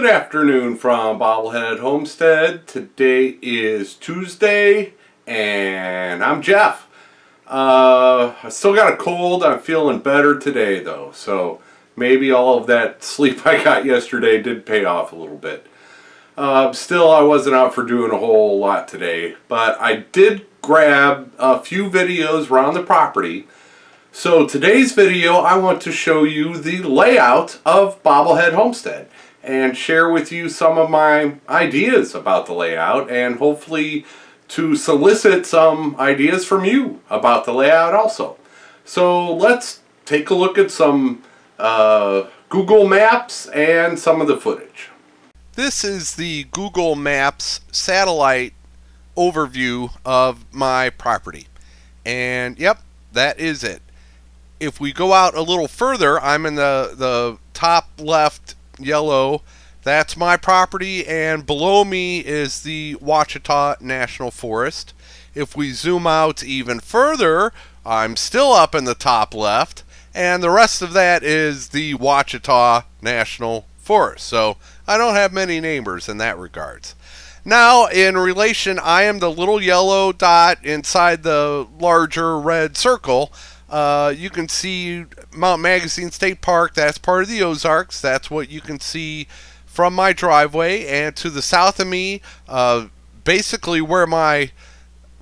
Good afternoon from Bobblehead Homestead. Today is Tuesday and I'm Jeff. I still got a cold. I'm feeling better today though, so maybe all of that sleep I got yesterday did pay off a little bit. Still, I wasn't out for doing a whole lot today, but I did grab a few videos around the property. So today's video, I want to show you the layout of Bobblehead Homestead and share with you some of my ideas about the layout, and hopefully to solicit some ideas from you about the layout also. So let's take a look at some Google Maps and some of the footage. This is the Google Maps satellite overview of my property. And yep, that is it. If we go out a little further, I'm in the top left yellow. That's my property, and below me is the Ouachita National Forest. If we zoom out even further, I'm still up in the top left, and the rest of that is the Ouachita National Forest. So I don't have many neighbors in that regards. Now, in relation, I am the little yellow dot inside the larger red circle. You can see Mount Magazine State Park. That's part of the Ozarks. That's what you can see from my driveway. And to the south of me, basically where my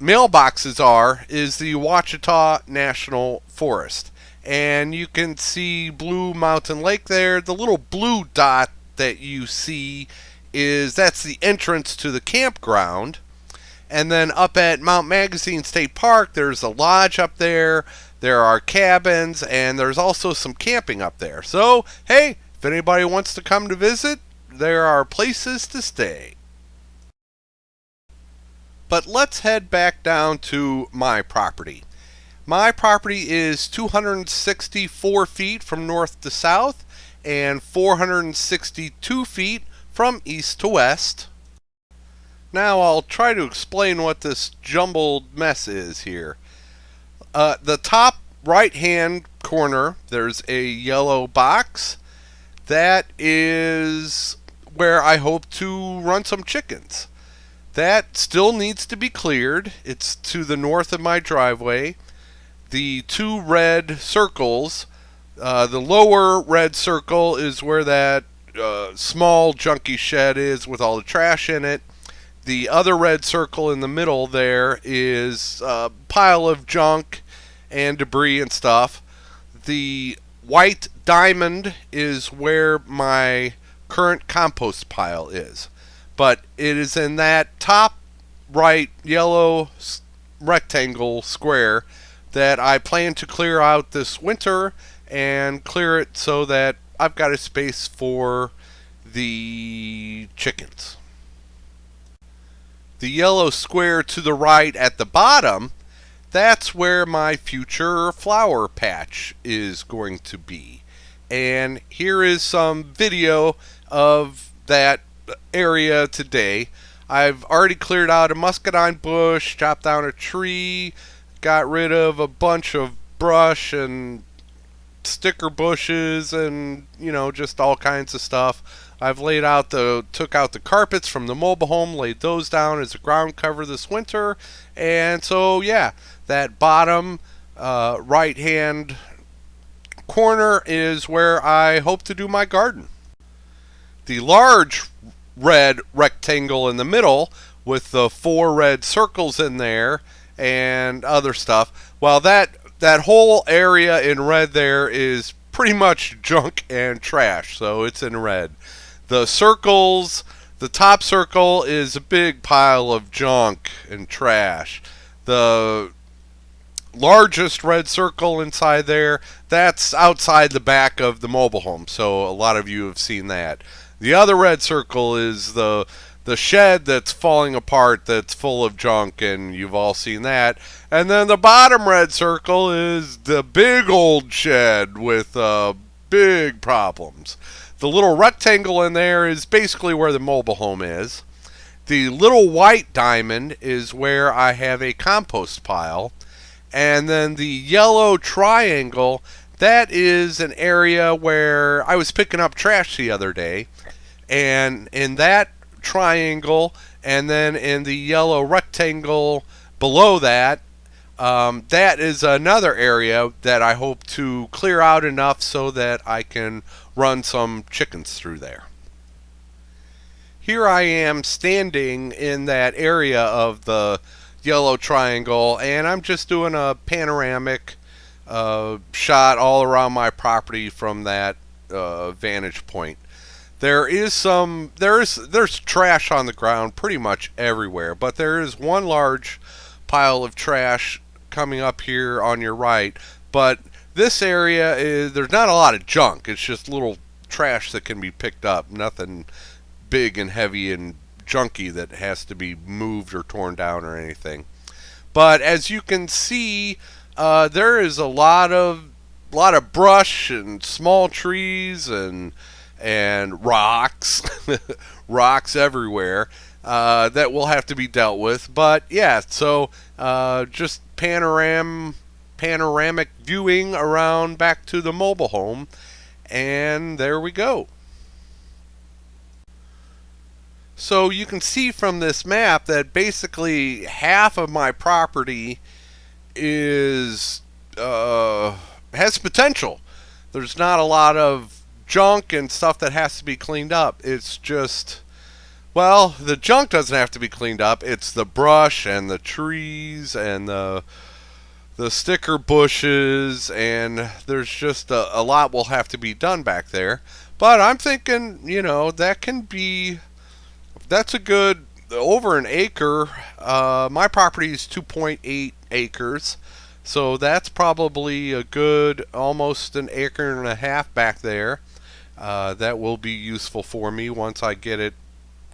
mailboxes are, is the Ouachita National Forest. And you can see Blue Mountain Lake there. The little blue dot that you see that's the entrance to the campground. And then up at Mount Magazine State Park, there's a lodge up there. There are cabins, and there's also some camping up there. So, hey, if anybody wants to come to visit, there are places to stay. But let's head back down to my property. My property is 264 feet from north to south and 462 feet from east to west. Now I'll try to explain what this jumbled mess is here. The top right-hand corner, there's a yellow box. That is where I hope to run some chickens. That still needs to be cleared. It's to the north of my driveway. The two red circles, the lower red circle is where that small junky shed is with all the trash in it. The other red circle in the middle there is a pile of junk and debris and stuff. The white diamond is where my current compost pile is. But it is in that top right yellow rectangle square that I plan to clear out this winter and clear it so that I've got a space for the chickens. The yellow square to the right at the bottom, that's where my future flower patch is going to be. And here is some video of that area today. I've already cleared out a muscadine bush, chopped down a tree, got rid of a bunch of brush and sticker bushes and, just all kinds of stuff. I've took out the carpets from the mobile home, laid those down as a ground cover this winter. And so, yeah, that bottom right-hand corner is where I hope to do my garden. The large red rectangle in the middle with the 4 red circles in there and other stuff, well, that whole area in red there is pretty much junk and trash, so it's in red. The circles, the top circle is a big pile of junk and trash. The largest red circle inside there, that's outside the back of the mobile home, so a lot of you have seen that. The other red circle is the shed that's falling apart, that's full of junk, and you've all seen that. And then the bottom red circle is the big old shed with big problems. The little rectangle in there is basically where the mobile home is. The little white diamond is where I have a compost pile. And then the yellow triangle, that is an area where I was picking up trash the other day. And in that triangle, and then in the yellow rectangle below that, that is another area that I hope to clear out enough so that I can run some chickens through there. Here I am standing in that area of the yellow triangle, and I'm just doing a panoramic shot all around my property from that vantage point. There's trash on the ground pretty much everywhere, but there is one large pile of trash coming up here on your right. But this area there's not a lot of junk. It's just little trash that can be picked up. Nothing big and heavy and junky that has to be moved or torn down or anything. But as you can see, there is a lot of brush and small trees and rocks, rocks everywhere that will have to be dealt with. But yeah, so just panoramic viewing around back to the mobile home, and there we go. So you can see from this map that basically half of my property is has potential. There's not a lot of junk and stuff that has to be cleaned up. It's just, well, the junk doesn't have to be cleaned up. It's the brush and the trees and the sticker bushes, and there's just a lot will have to be done back there. But I'm thinking, that's a good over an acre. My property is 2.8 acres, so that's probably a good almost an acre and a half back there. That will be useful for me once I get it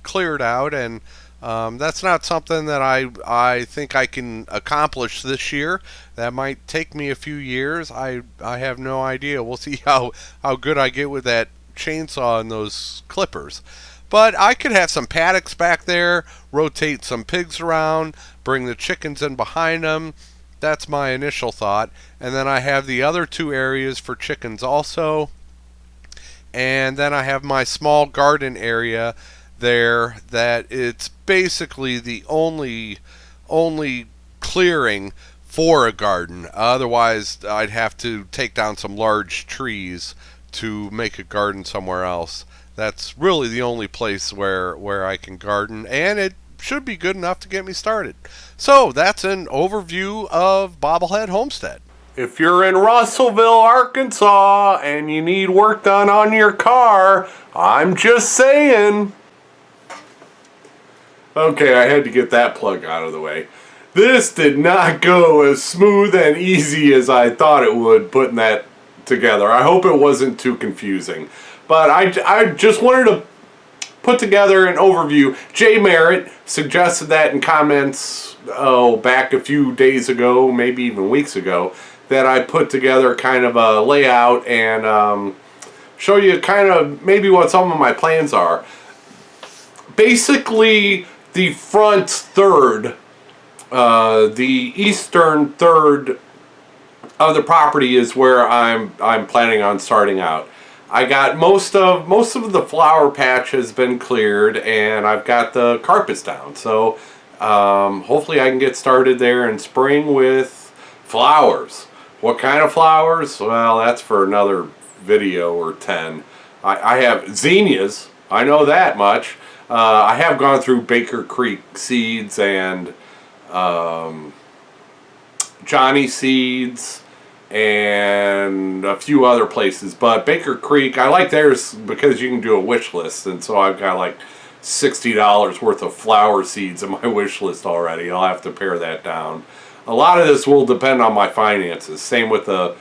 cleared out, and that's not something that I think I can accomplish this year. That might take me a few years. I have no idea. We'll see how good I get with that chainsaw and those clippers. But I could have some paddocks back there, rotate some pigs around, bring the chickens in behind them. That's my initial thought. And then I have the other two areas for chickens also. And then I have my small garden area there that it's basically the only clearing for a garden. Otherwise, I'd have to take down some large trees to make a garden somewhere else. That's really the only place where I can garden, and it should be good enough to get me started. So that's an overview of Bobblehead Homestead. If you're in Russellville, Arkansas, and you need work done on your car, I'm just saying. Okay, I had to get that plug out of the way. This did not go as smooth and easy as I thought it would putting that together. I hope it wasn't too confusing. But I just wanted to put together an overview. Jay Merritt suggested that in comments, back a few days ago, maybe even weeks ago, that I put together kind of a layout and show you kind of maybe what some of my plans are. Basically, the front third, the eastern third of the property is where I'm planning on starting out. I got most of the flower patch has been cleared, and I've got the carpets down. So hopefully I can get started there in spring with flowers. What kind of flowers? Well, that's for another video or 10. I have zinnias. I know that much. I have gone through Baker Creek seeds and Johnny seeds and a few other places, but Baker Creek, I like theirs because you can do a wish list, and so I've got like $60 worth of flower seeds in my wish list already. I'll have to pare that down. A lot of this will depend on my finances. Same with the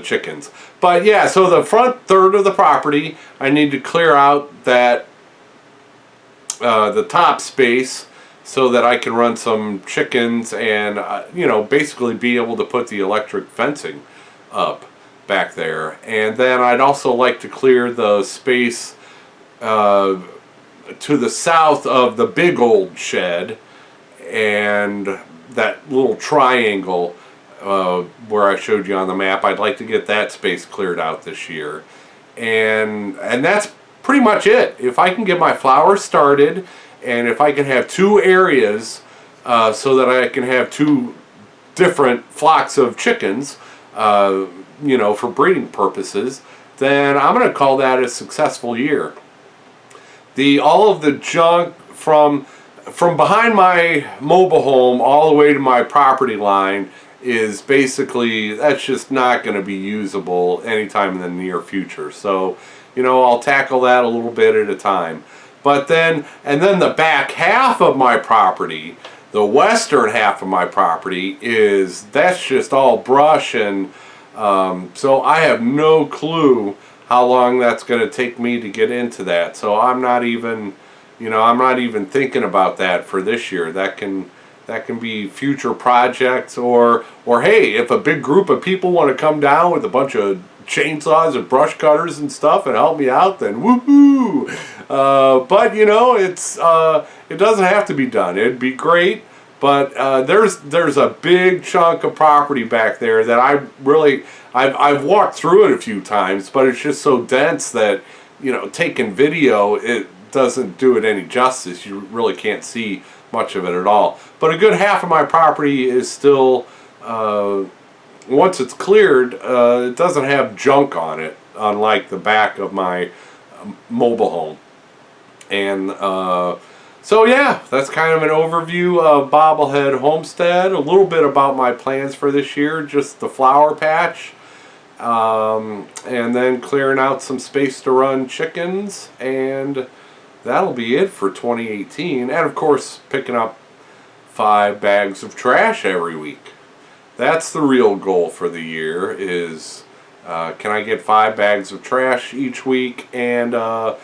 chickens. But yeah, so the front third of the property, I need to clear out that the top space, so that I can run some chickens and, basically be able to put the electric fencing up back there. And then I'd also like to clear the space to the south of the big old shed and that little triangle where I showed you on the map. I'd like to get that space cleared out this year. And that's pretty much it. If I can get my flowers started, and if I can have 2 areas so that I can have 2 different flocks of chickens, for breeding purposes, then I'm going to call that a successful year. All of the junk from behind my mobile home all the way to my property line is basically, that's just not going to be usable anytime in the near future. So, I'll tackle that a little bit at a time. But then the back half of my property, the western half of my property, that's just all brush, and so I have no clue how long that's going to take me to get into that. So I'm not even thinking about that for this year. That can be future projects, or hey, if a big group of people want to come down with a bunch of chainsaws and brush cutters and stuff and help me out, then woohoo! But it doesn't have to be done. It'd be great, but there's a big chunk of property back there that I've walked through it a few times, but it's just so dense that taking video, it doesn't do it any justice. You really can't see much of it at all. But a good half of my property is still, once it's cleared, it doesn't have junk on it, unlike the back of my mobile home. And so yeah, that's kind of an overview of Bobblehead Homestead. A little bit about my plans for this year, just the flower patch, and then clearing out some space to run chickens, and that'll be it for 2018. And of course, picking up 5 bags of trash every week. That's the real goal for the year, is can I get 5 bags of trash each week, and a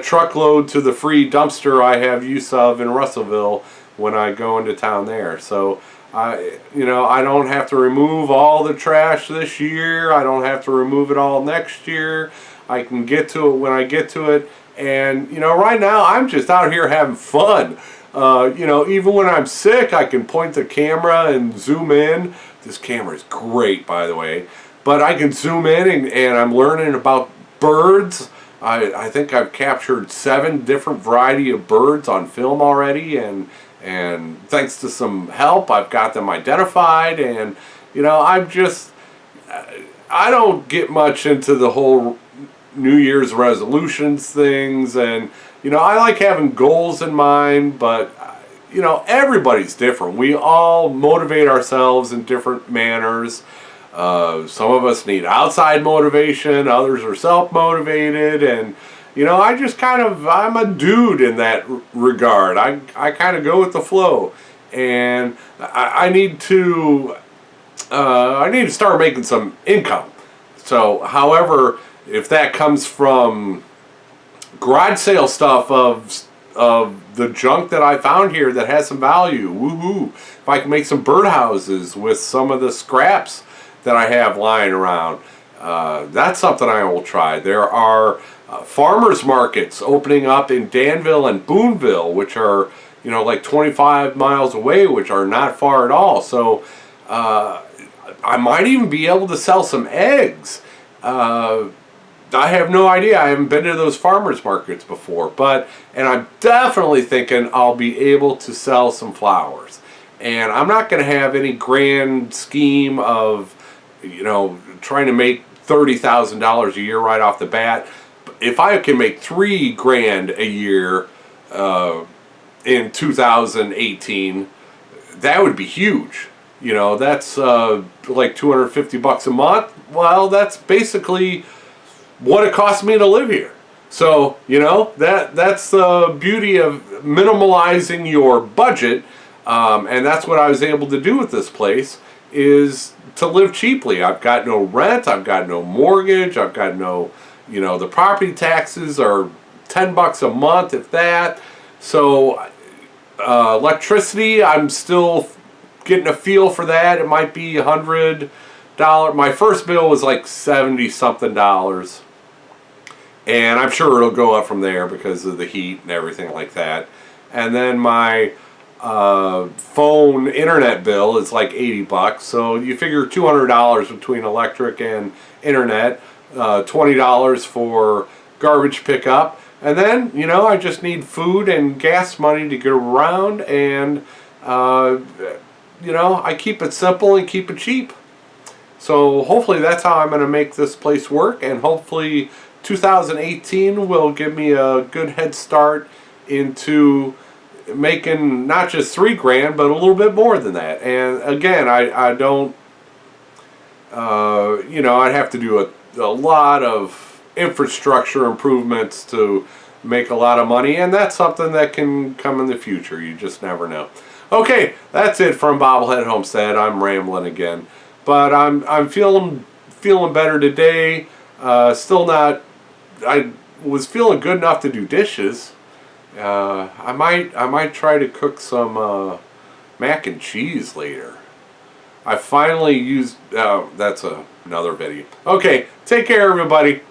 truckload to the free dumpster I have use of in Russellville when I go into town there. So I don't have to remove all the trash this year. I don't have to remove it all next year. I can get to it when I get to it. And right now I'm just out here having fun. Even when I'm sick, I can point the camera and zoom in. This camera is great, by the way. But I can zoom in, and I'm learning about birds. I think I've captured 7 different variety of birds on film already, and thanks to some help, I've got them identified. And I don't get much into the whole New Year's resolutions things, and I like having goals in mind, but everybody's different. We all motivate ourselves in different manners. Some of us need outside motivation, others are self-motivated, and I'm a dude in that regard. I kind of go with the flow, and I need to start making some income. So however, if that comes from garage sale stuff of the junk that I found here that has some value, woohoo! If I can make some birdhouses with some of the scraps that I have lying around, that's something I will try. There are farmers markets opening up in Danville and Boonville, which are like 25 miles away, which are not far at all. So I might even be able to sell some eggs. I have no idea. I haven't been to those farmers markets before, and I'm definitely thinking I'll be able to sell some flowers. And I'm not going to have any grand scheme of, trying to make $30,000 a year right off the bat. If I can make $3,000 a year in 2018, that would be huge. That's like $250 a month. Well, that's basically what it costs me to live here. So that's the beauty of minimalizing your budget, and that's what I was able to do with this place, is to live cheaply. I've got no rent, I've got no mortgage, I've got no, the property taxes are $10 a month, if that. So electricity, I'm still getting a feel for that. It might be $100. My first bill was like $70 something, and I'm sure it'll go up from there because of the heat and everything like that. And then my phone internet bill is like $80, so you figure $200 between electric and internet, $20 for garbage pickup. And then, you know, I just need food and gas money to get around, and, you know, I keep it simple and keep it cheap. So hopefully that's how I'm going to make this place work, and hopefully 2018 will give me a good head start into making not just $3,000 but a little bit more than that. And again, I don't, you know, I'd have to do a lot of infrastructure improvements to make a lot of money, and that's something that can come in the future. You just never know. Okay, that's it from Bobblehead Homestead. I'm rambling again, but I'm feeling better today. Still not. I was feeling good enough to do dishes. I might try to cook some mac and cheese later. I finally used. That's another video. Okay, take care, everybody.